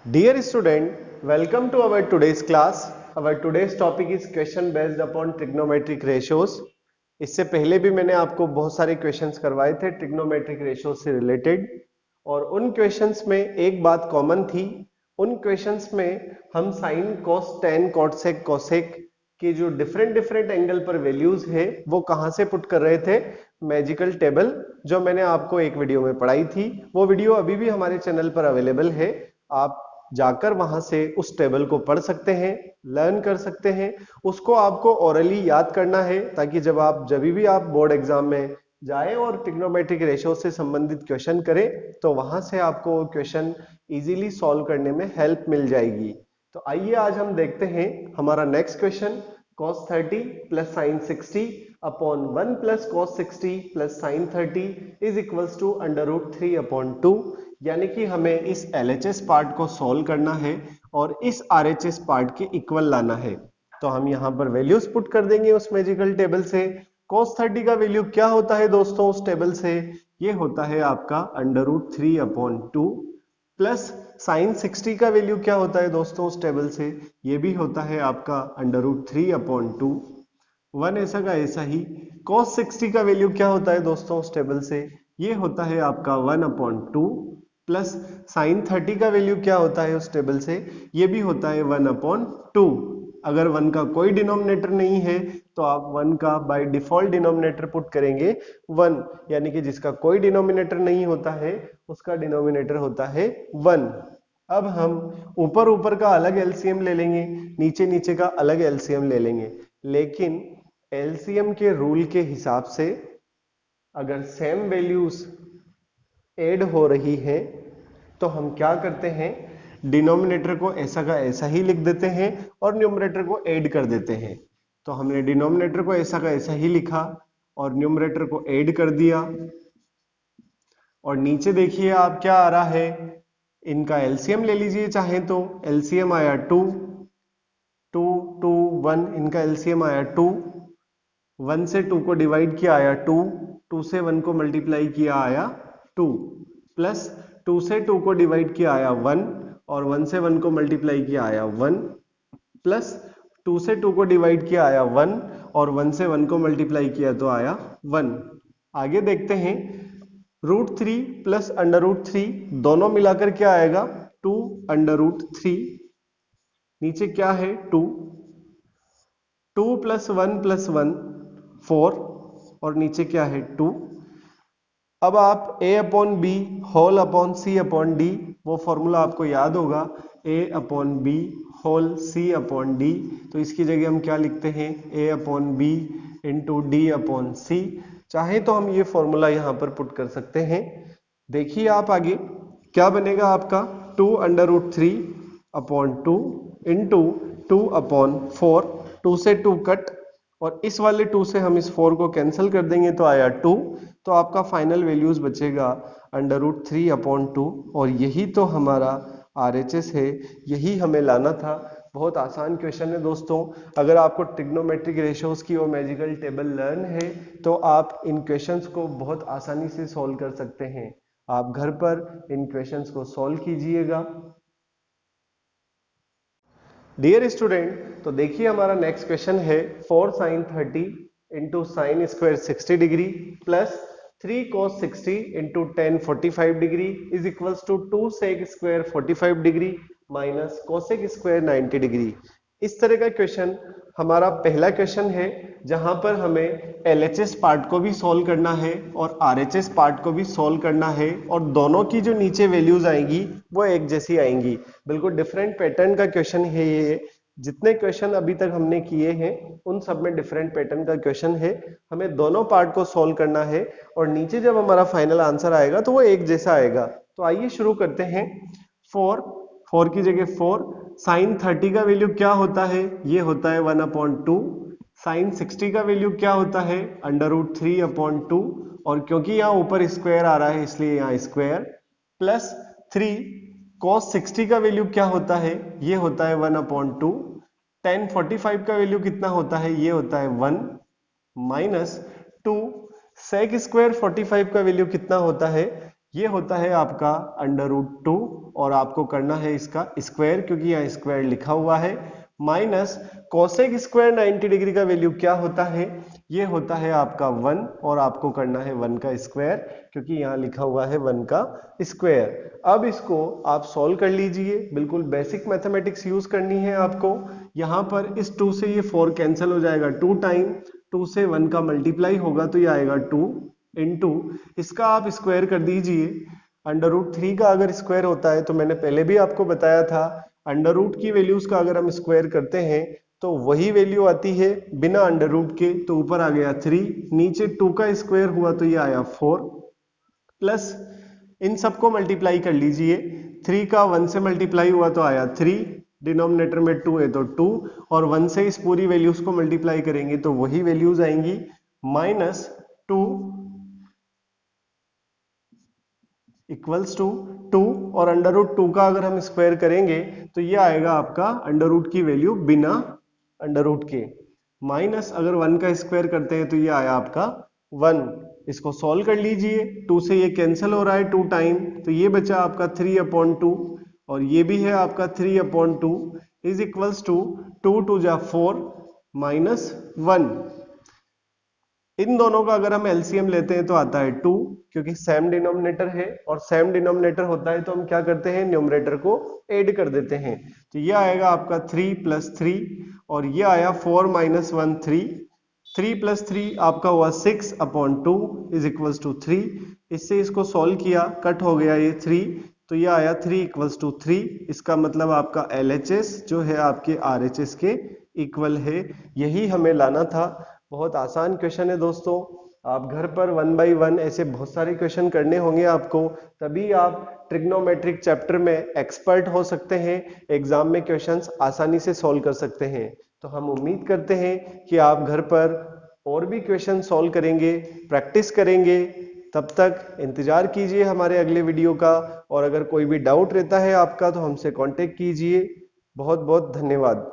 Dear student, welcome to our today's class. Our today's topic is question based upon trigonometric ratios. इससे पहले भी मैंने आपको बहुत सारे क्वेश्चंस करवाए थे ट्रिग्नोमेट्रिक रेशियो से रिलेटेड, और उन क्वेश्चंस में एक बात कॉमन थी. उन क्वेश्चंस में हम sine cos tan cot sec cosec के जो डिफरेंट डिफरेंट एंगल पर वैल्यूज है वो कहां से पुट कर रहे थे. मैजिकल टेबल जो मैंने आपको एक वीडियो में पढ़ाई थी, वो वीडियो अभी भी हमारे चैनल पर अवेलेबल है. आप जाकर वहां से उस टेबल को पढ़ सकते हैं, लर्न कर सकते हैं. उसको आपको ओरली याद करना है ताकि जब भी आप बोर्ड एग्जाम में जाए और ट्रिग्नोमेट्रिक रेशियो से संबंधित क्वेश्चन करें तो वहां से आपको क्वेश्चन इजीली सॉल्व करने में हेल्प मिल जाएगी. तो आइए आज हम देखते हैं हमारा next question. cos 30 plus sine 60 upon 1 plus cos 60 plus sine 30 is equals to under root 3 upon 2. यानी कि हमें इस LHS पार्ट को सॉल्व करना है और इस RHS पार्ट के इक्वल लाना है. तो हम यहाँ पर वैल्यूज पुट कर देंगे उस मैजिकल टेबल से. cos 30 का वैल्यू क्या होता है दोस्तों उस टेबल से? ये होता है आपका under root 3 upon 2. Plus sine 60 का वैल्यू क्या होता है दोस्तों उस टेबल से? ये भी होता है आपका अंडर रूट 3 अपॉन 2. वन ऐसा का ऐसा ही cos 60 का वैल्यू क्या होता है दोस्तों उस टेबल से? ये होता है आपका 1 अपॉन 2. प्लस साइन 30 का वैल्यू क्या होता है उस टेबल से? ये भी होता है 1 अपॉन 2. अगर 1 का कोई डिनोमिनेटर नहीं है तो आप 1 का बाय डिफॉल्ट डिनोमिनेटर पुट करेंगे 1, यानी कि जिसका कोई डिनोमिनेटर नहीं होता है उसका डिनोमिनेटर होता है 1. अब हम ऊपर ऊपर का अलग एलसीएम ले लेंगे, नीचे नीचे का अलग एलसीएम ले लेंगे. लेकिन एलसीएम के रूल के हिसाब से अगर सेम वैल्यूज ऐड हो रही है तो हम क्या करते हैं, डिनोमिनेटर को ऐसा का ऐसा ही लिख देते हैं और न्यूमरेटर को ऐड कर देते हैं. तो हमने डिनोमिनेटर को ऐसा का ऐसा ही लिखा और न्यूमरेटर को ऐड कर दिया. और नीचे देखिए आप क्या आ रहा है, इनका एलसीएम ले लीजिए चाहे तो. एलसीएम आया 2, 2, 2, 1. इनका एलसीएम आया 2. 1 से 2 को डिवाइड किया आया 2, 2 से 1 को मल्टीप्लाई किया आया 2. प्लस 2 से 2 को डिवाइड किया आया 1 और 1 से 1 को मल्टीप्लाई किया आया 1. प्लस 2 से 2 को डिवाइड किया आया 1 और 1 से 1 को मल्टीप्लाई किया तो आया 1. आगे देखते हैं, रूट 3 प्लस अंडर रूट 3 दोनों मिलाकर क्या आएगा? 2 अंडर रूट 3. नीचे क्या है? 2. 2 प्लस 1 प्लस 1 4 और नीचे क्या है? 2. अब आप a upon B whole upon C upon D, वो फॉर्मूला आपको याद होगा, a upon B whole C upon D. तो इसकी जगह हम क्या लिखते हैं? a upon B into D upon C. चाहे तो हम ये फॉर्मूला यहां पर पुट कर सकते हैं. देखिए आप आगे क्या बनेगा आपका, 2 under root 3 upon 2 into 2 upon 4. 2 से 2 कट और इस वाले 2 से हम इस 4 को कैंसिल कर देंगे तो आया 2. तो आपका फाइनल वैल्यूज बचेगा अंडर रूट 3 अपॉन 2. और यही तो हमारा RHS है, यही हमें लाना था. बहुत आसान क्वेश्चन है दोस्तों. अगर आपको ट्रिग्नोमेट्रिक रेशियोज की वो मैजिकल टेबल लर्न है तो आप इन क्वेश्चंस को बहुत आसानी से सॉल्व कर सकते हैं. आप घर पर इन क्वेश्चंस को सॉल्व कीजिएगा. डियर स्टूडेंट, तो देखिए हमारा नेक्स्ट क्वेश्चन है 4 sine 30 into sine square 60 degree plus 3 cos 60 into tan 45 degree is equals to 2 sec square 45 degree minus cosec square 90 degree. इस तरह का क्वेश्चन हमारा पहला क्वेश्चन है जहां पर हमें LHS पार्ट को भी सॉल्व करना है और RHS पार्ट को भी सॉल्व करना है और दोनों की जो नीचे वैल्यूज आएंगी वो एक जैसी आएंगी. बिल्कुल डिफरेंट पैटर्न का क्वेश्चन है ये. जितने क्वेश्चन अभी तक हमने किए हैं उन सब में डिफरेंट पैटर्न का क्वेश्चन है. हमें दोनों पार्ट को सॉल्व करना है और नीचे जब हमारा फाइनल आंसर आएगा तो वो एक जैसा आएगा. तो आइए शुरू करते हैं. 4 की जगह 4. साइन 30 का वैल्यू क्या होता है? ये होता है 1 अपॉन 2. साइन 60 का वैल्यू क्या होता है? Under root 3 upon 2. और क्योंकि यहाँ ऊपर स्क्वायर आ रहा है इसलिए यहाँ स्क्वायर. प्लस 3 cos 60 का वैल्यू क्या होता है? ये होता है 1 अपॉन 2. tan 45 का वैल्यू कितना होता है? ये होता है 1 माइनस 2 sec स्क्वायर 45 का वैल्यू कितना होता है? ये होता है आपका √2 और आपको करना है इसका स्क्वायर क्योंकि यहाँ स्क्वायर लिखा हुआ है, माइनस कोसेक स्क्वायर 90 डिग्री का वैल्यू क्या होता है, ये होता है आपका 1 और आपको करना है 1 का स्क्वायर क्योंकि यहाँ लिखा हुआ है 1 का स्क्वायर। अब इसको आप सॉल्व कर लीजिए, बिल्कुल बेसिक मैथमेटिक्स यूज करनी है आपको। यहाँ पर इस 2 से ये 4 कैंसिल हो जाएगा, 2 टाइम 2 से 1 का मल्टीप्लाई होगा तो ये आएगा 2 इंटू इसका आप स्क्वायर कर दीजिए। √3 का अगर स्क्वायर होता है तो मैंने पहले भी आपको बताया था, अंडर रूट की वैल्यूज का अगर हम स्क्वायर करते हैं तो वही वैल्यू आती है बिना अंडर रूट के, तो ऊपर आ गया 3, नीचे 2 का स्क्वायर हुआ तो ये आया 4, प्लस इन सबको मल्टीप्लाई कर लीजिए, 3 का 1 से मल्टीप्लाई हुआ तो आया 3, डिनोमिनेटर में 2 है तो 2, और 1 से इस पूरी वैल्यूज को मल्टीप्लाई करेंगे तो वही वैल्यूज आएंगी -2 इक्वल्स टू 2, और √2 का अगर हम स्क्वायर करेंगे तो ये आएगा आपका अंडर रूट की वैल्यू बिना अंडर रूट के, माइनस अगर 1 का स्क्वायर करते हैं तो ये आया आपका 1। इसको सॉल्व कर लीजिए, 2 से ये कैंसिल हो रहा है 2 टाइम, तो ये बचा आपका 3/2 और ये भी है आपका 3/2 इज इक्वल्स टू 2 2 जा 4 -1। इन दोनों का अगर हम एलसीएम लेते हैं तो आता है 2 क्योंकि सेम डिनोमिनेटर है, और सेम डिनोमिनेटर होता है तो हम क्या करते हैं न्यूमरेटर को ऐड कर देते हैं, तो ये आएगा आपका 3 + 3 और ये आया 4 - 1 3, 3 + 3 आपका हुआ 6/2 इज इक्वल्स टू 3। इससे इसको सॉल्व किया, कट हो गया ये 3, तो ये आया 3 = 3। इसका मतलब आपका LHS जो है आपके RHS के इक्वल है, यही हमें लाना था। बहुत आसान क्वेश्चन है दोस्तों, आप घर पर 1 बाई 1 ऐसे बहुत सारे क्वेश्चन करने होंगे आपको, तभी आप ट्रिग्नोमेट्रिक चैप्टर में एक्सपर्ट हो सकते हैं, एग्जाम में क्वेश्चंस आसानी से सॉल्व कर सकते हैं। तो हम उम्मीद करते हैं कि आप घर पर और भी क्वेश्चन सॉल्व करेंगे, प्रैक्टिस करेंगे। तब तक इंतजार कीजिए हमारे अगले वीडियो का, और अगर कोई भी डाउट रहता है आपका तो हमसे कांटेक्ट कीजिए। बहुत बहुत धन्यवाद।